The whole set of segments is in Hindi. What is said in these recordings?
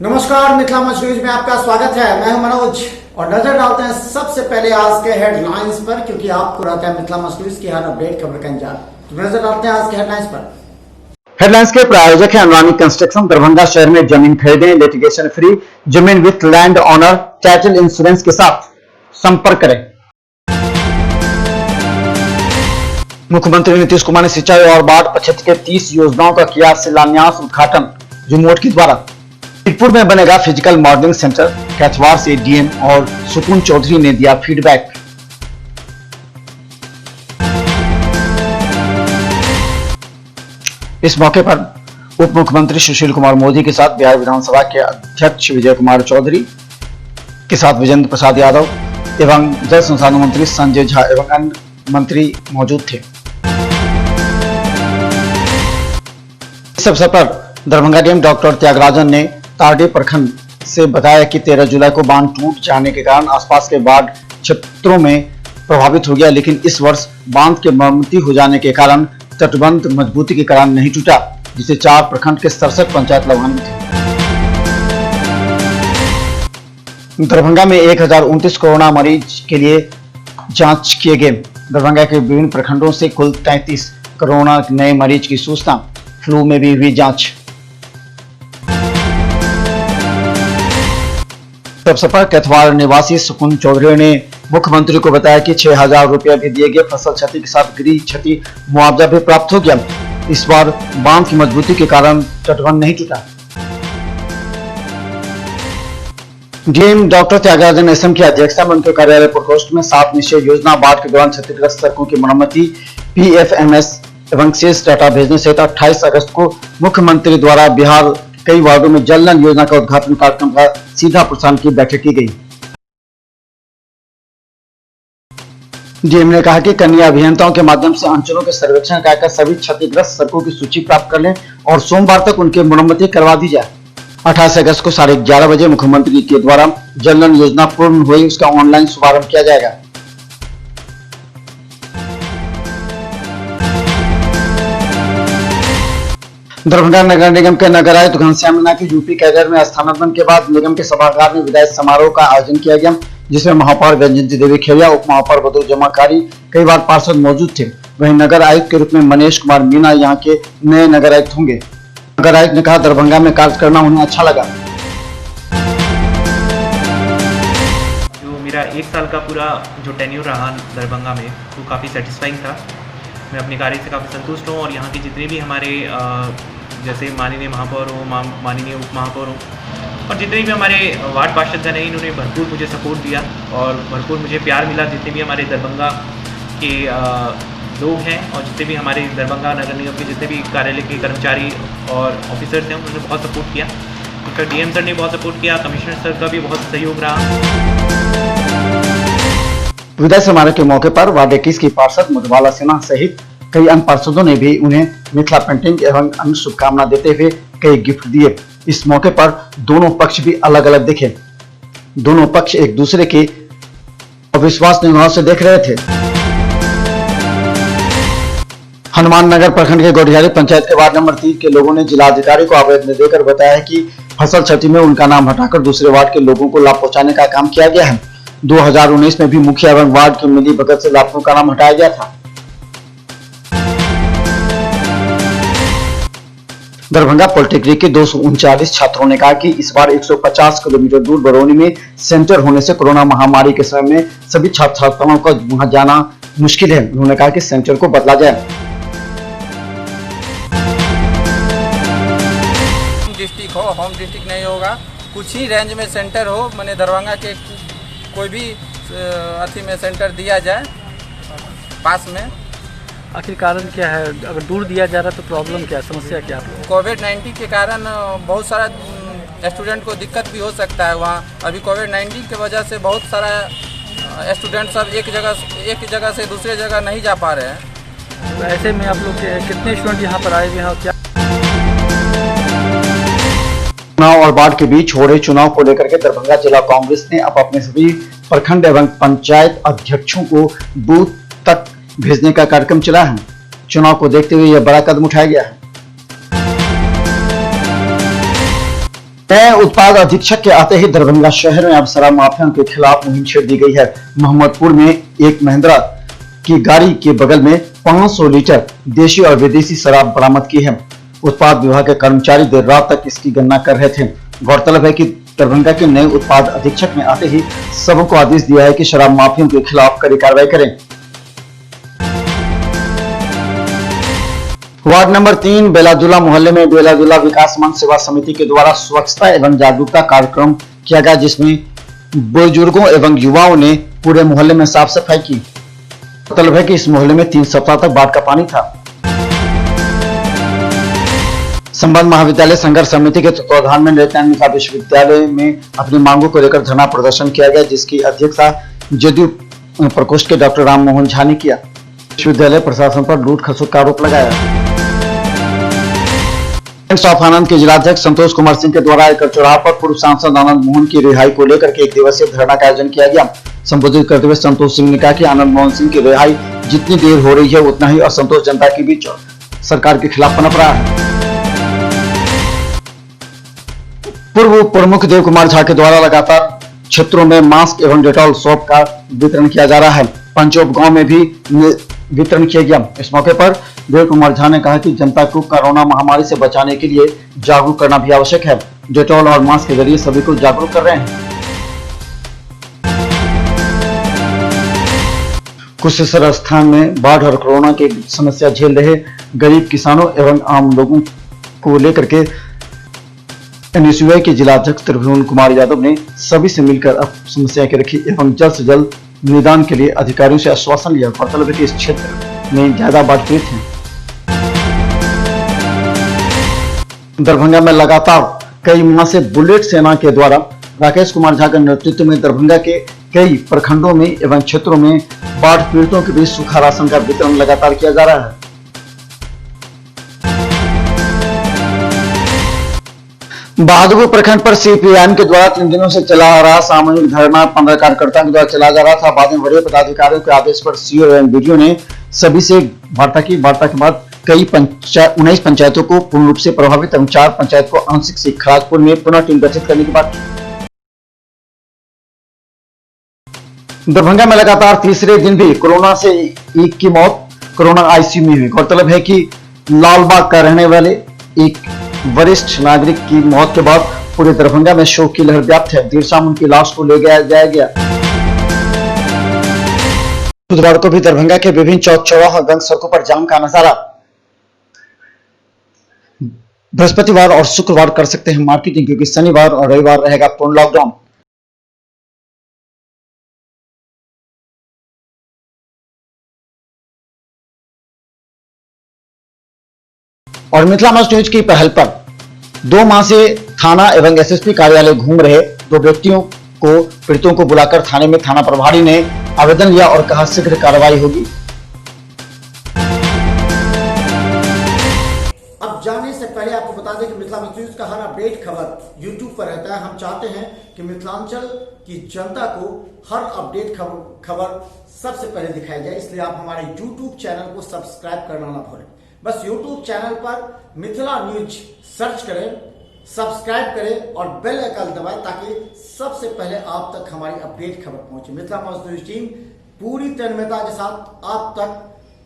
नमस्कार, मिथिला मंच न्यूज में आपका स्वागत है। मैं हूं मनोज और नजर डालते हैं सबसे पहले आज के हेडलाइंस पर, क्योंकि आपको रहता है मिथिला मंच न्यूज की हर अपडेट खबर का इंतजार। तो नजर डालते हैं आज के हेडलाइंस पर। हेडलाइंस के प्रायोजक है अनुरानी कंस्ट्रक्शन। दरभंगा शहर में जमीन खरीदें लिटिगेशन फ्री, जमीन with land owner title insurance के साथ संपर्क करें। मुख्यमंत्री नीतीश कुमार ने सिंचाई और बाढ़ क्षेत्र के 30 योजनाओं का किया शिलान्यास उद्घाटन रिमोट के द्वारा। मीरपुर में बनेगा फिजिकल मॉडलिंग सेंटर। कैथवार से डीएम और सुकून चौधरी ने दिया फीडबैक। इस मौके पर उप मुख्यमंत्री सुशील कुमार मोदी के साथ बिहार विधानसभा के अध्यक्ष विजय कुमार चौधरी के साथ विजेंद्र प्रसाद यादव एवं जल संसाधन मंत्री संजय झा एवं अन्य मंत्री मौजूद थे। इस अवसर पर दरभंगा डीएम डॉक्टर त्यागराजन ने तारडी प्रखंड से बताया कि 13 जुलाई को बांध टूट जाने के कारण आसपास के बाढ़ क्षेत्रों में प्रभावित हो गया, लेकिन इस वर्ष बांध के मरम्मती हो जाने के कारण तटबंध मजबूती के कारण नहीं टूटा, जिससे 4 प्रखंड के 67 पंचायत लाभान्वित थे। दरभंगा में 1029 कोरोना मरीज के लिए जांच किए गए। दरभंगा के विभिन्न प्रखंडों से कुल 33 कोरोना नए मरीज की सूचना। फ्लू में भी हुई जांच। अवसर पर कैथवार निवासी सुकून चौधरी ने मुख्यमंत्री को बताया कि 6,000 रुपया भी दिए गए। फसल क्षति के साथ गृह क्षति मुआवजा भी प्राप्त हो गया। इस बार बांध की मजबूती के कारण तटबंध नहीं टूटा। डीएम डॉक्टर त्यागराजन एसएम की अध्यक्षता में उनके कार्यालय प्रकोष्ठ में 7 निश्चय योजना, बाढ़ के दौरान क्षतिग्रस्त सड़कों की मरम्मती, पीएफएमएस एवं शेष डाटा भेजने सहित 28 अगस्त को मुख्यमंत्री द्वारा बिहार कई वार्डों में जल नल योजना का उद्घाटन कार्यक्रम का सीधा प्रसारण की बैठक की गई। डीएम ने कहा कि कन्या अभियंताओं के माध्यम से अंचलों के सर्वेक्षण कराकर सभी क्षतिग्रस्त सड़कों की सूची प्राप्त कर लें और सोमवार तक उनकी मरम्मती करवा दी जाए। 28 अगस्त को 11:30 बजे मुख्यमंत्री के द्वारा जल नल योजना पूर्ण हुई, उसका ऑनलाइन शुभारंभ किया जाएगा। दरभंगा नगर निगम के नगर आयुक्त घनश्याम मीना की यूपी कैडर में स्थानांतरण के बाद निगम के सभागार में विदाई समारोह का आयोजन किया गया, जिसमें महापौर व्यंजन देवी खेड़िया, उप महापौर बदरू जमाकारी, कई बार पार्षद मौजूद थे। वहीं नगर आयुक्त के रूप में मनीष कुमार मीना यहाँ के नए नगर आयुक्त होंगे। नगर आयुक्त ने कहा, दरभंगा में कार्य करना उन्हें अच्छा लगा। जो मेरा 1 साल का पूरा जो टेन्योर रहा दरभंगा में, वो काफ़ी सेटिस्फाइंग था। मैं अपने कार्य से काफ़ी संतुष्ट हूँ और यहाँ के जितने भी हमारे जैसे माननीय महापौर हो, माननीय उप महापौर हो और जितने भी हमारे वार्ड पार्षदगण हैं, इन्होंने भरपूर मुझे सपोर्ट दिया और भरपूर मुझे प्यार मिला। जितने भी हमारे दरभंगा के लोग हैं और जितने भी हमारे दरभंगा नगर निगम के जितने भी कार्यालय के कर्मचारी और ऑफिसर्स हैं, उन्होंने बहुत सपोर्ट किया। उनका डीएम सर ने बहुत सपोर्ट किया, कमिश्नर सर का भी बहुत सहयोग रहा। विदाई समारोह के मौके पर वार्ड 21 की पार्षद मधुबाला सिन्हा सहित कई अन्य पार्षदों ने भी उन्हें मिथिला पेंटिंग एवं अन्य शुभकामना देते हुए कई गिफ्ट दिए। इस मौके पर दोनों पक्ष भी अलग अलग दिखे। दोनों पक्ष एक दूसरे के अविश्वास निगाहों से देख रहे थे। हनुमान नगर प्रखंड के गोढ़ियारी पंचायत के वार्ड नंबर 3 के लोगों ने जिलाधिकारी को आवेदन देकर बताया कि फसल क्षति में उनका नाम हटाकर दूसरे वार्ड के लोगों को लाभ पहुंचाने का काम किया गया है। 2019 में भी मुखिया एवं वार्ड की मिली भगत से लाभुकों का नाम हटाया गया था। दरभंगा पॉलिटेक्निक के 239 छात्रों ने कहा कि इस बार 150 किलोमीटर दूर बरौनी में सेंटर होने से कोरोना महामारी के समय में सभी छात्र छात्राओं का वहां जाना मुश्किल है। उन्होंने कहा कि सेंटर को बदला जाए। डिस्ट्रिक्ट हो, होम डिस्ट्रिक्ट नहीं होगा, कुछ ही रेंज में सेंटर हो, मैंने दरभंगा के कोई भी अथी में सेंटर दिया जाए पास में। आखिर कारण क्या है? अगर दूर दिया जा रहा है तो प्रॉब्लम क्या है, समस्या क्या है? कोविड-19 के कारण बहुत सारा स्टूडेंट को दिक्कत भी हो सकता है वहाँ। अभी कोविड-19 की वजह से बहुत सारा स्टूडेंट सब एक जगह से दूसरे जगह नहीं जा पा रहे हैं। तो ऐसे में आप लोग कितने स्टूडेंट यहाँ पर आए हुए हैं और क्या? चुनाव और बाढ़ के बीच हो रहे चुनाव को लेकर के दरभंगा जिला कांग्रेस ने अब अपने सभी प्रखंड एवं पंचायत अध्यक्षों को बूथ तक भेजने का कार्यक्रम चला है। चुनाव को देखते हुए यह बड़ा कदम उठाया गया है। नए उत्पाद अधीक्षक के आते ही दरभंगा शहर में अब शराब माफियाओं के खिलाफ मुहिम छेड़ दी गई है। मोहम्मदपुर में एक महिंद्रा की गाड़ी के बगल में 500 लीटर देशी और विदेशी शराब बरामद की है। उत्पाद विभाग के कर्मचारी देर रात तक इसकी गणना कर रहे थे। गौरतलब है कि दरभंगा के नए उत्पाद अधीक्षक ने आते ही सबको आदेश दिया है कि शराब माफियों के खिलाफ कड़ी कार्रवाई करें। वार्ड नंबर 3 बेलादुल्ला मोहल्ले में बेलादुल्ला विकास मंच सेवा समिति के द्वारा स्वच्छता एवं जागरूकता कार्यक्रम किया गया, जिसमें बुजुर्गों एवं युवाओं ने पूरे मोहल्ले में साफ सफाई की। मतलब है कि इस मोहल्ले में 3 सप्ताह तक बाढ़ का पानी था। संबंध महाविद्यालय संघर्ष समिति के तत्वाधान में नित्यानंद विश्वविद्यालय में अपनी मांगों को लेकर धरना प्रदर्शन किया गया, जिसकी अध्यक्षता जदयू प्रकोष्ठ के डॉक्टर राम मोहन झा ने किया। विश्वविद्यालय प्रशासन पर लूट खसोट का आरोप लगाया। ऑफ आनंद के जिलाध्यक्ष संतोष कुमार सिंह के द्वारा एकड़ चौराहा पर पूर्व सांसद आनंद मोहन की रिहाई को लेकर के 1 दिवसीय धरना का आयोजन किया गया। संबोधित करते हुए संतोष सिंह ने कहा कि आनंद मोहन सिंह की रिहाई जितनी देर हो रही है उतना ही असंतोष जनता के बीच सरकार के खिलाफ पनप रहा है। पूर्व प्रमुख देव कुमार झा के द्वारा लगातार क्षेत्रों में मास्क एवं डेटॉल सोप का वितरण किया जा रहा है। पंचोप गांव में भी वितरण किया गया। इस मौके पर देव कुमार झा ने कहा कि जनता को कोरोना महामारी से बचाने के लिए जागरूक करना भी आवश्यक है। डेटॉल और मास्क के जरिए सभी को जागरूक कर रहे हैं। कुशेश्वर स्थान में बाढ़ और कोरोना की समस्या झेल रहे गरीब किसानों एवं आम लोगों को लेकर के एनएसयूआई के जिलाध्यक्ष त्रिभुवन कुमार यादव ने सभी से मिलकर अब समस्या के रखी एवं जल्द से जल्द निदान के लिए अधिकारियों से आश्वासन लिया। गौरतलब है कि इस क्षेत्र में ज्यादा बाढ़ पीड़ित हैं। दरभंगा में लगातार कई माह से बुलेट सेना के द्वारा राकेश कुमार झा के नेतृत्व में दरभंगा के कई प्रखंडों में एवं क्षेत्रों में बाढ़ पीड़ितों के बीच सूखा राशन का वितरण लगातार किया जा रहा है। बहादुरपुर प्रखंड पर सीपीआईएम के द्वारा 3 दिनों से चला आ रहा सामूहिक धरना 15 कार्यकर्ताओं के द्वारा चला जा रहा था। बाद में वरीय पदाधिकारियों के आदेश पर सीओ एवं बीडीओ ने सभी से वार्ता की। वार्ता के बाद कई 19 पंचायतों को पूर्ण रूप से प्रभावित एवं 4 पंचायत को आंशिक से खराजपुर में पुनः टीम गठित करने की बात की। दरभंगा में लगातार तीसरे दिन भी कोरोना से एक की मौत कोरोना आईसीयू में हुई। गौरतलब है कि लालबाग का रहने वाले एक वरिष्ठ नागरिक की मौत के बाद पूरे दरभंगा में शोक की लहर व्याप्त है। देर शाम उनकी लाश को ले जाया गया। बुधवार को भी दरभंगा के विभिन्न चौक चौराहा गंग सड़कों पर जाम का नजारा। बृहस्पतिवार और शुक्रवार कर सकते हैं मार्केटिंग, क्योंकि शनिवार और रविवार रहेगा पूर्ण लॉकडाउन। और मिथिला मस्ट न्यूज की पहल पर 2 माह से थाना एवं एसएसपी कार्यालय घूम रहे 2 व्यक्तियों को पीड़ितों को बुलाकर थाने में थाना प्रभारी ने आवेदन लिया और कहा शीघ्र कार्रवाई होगी। अब जाने से पहले आपको बता दें कि मिथिला मस्ट न्यूज का हर अपडेट खबर यूट्यूब पर रहता है। हम चाहते हैं कि मिथिलांचल की जनता को हर अपडेट खबर सबसे पहले दिखाई जाए, इसलिए आप हमारे यूट्यूब चैनल को सब्सक्राइब करना ना भूलें। बस यूट्यूब चैनल पर मिथिला न्यूज सर्च करें, सब्सक्राइब करें और बेल आइकन दबाएं ताकि सबसे पहले आप तक हमारी अपडेट खबर पहुंचे। मिथिला मस्ट न्यूज टीम पूरी तन्मयता के साथ आप तक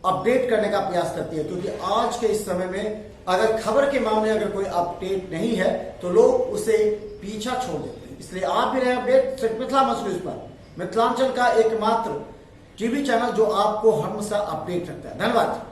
अपडेट करने का प्रयास करती है, क्योंकि आज के इस समय में अगर खबर के मामले अगर कोई अपडेट नहीं है तो लोग उसे पीछा छोड़ देते हैं। इसलिए आप भी रहे अपडेट सिर्फ मिथिला मस्ट न्यूज पर, मिथिलांचल का एकमात्र टीवी चैनल जो आपको हमेशा अपडेट रखता है। धन्यवाद।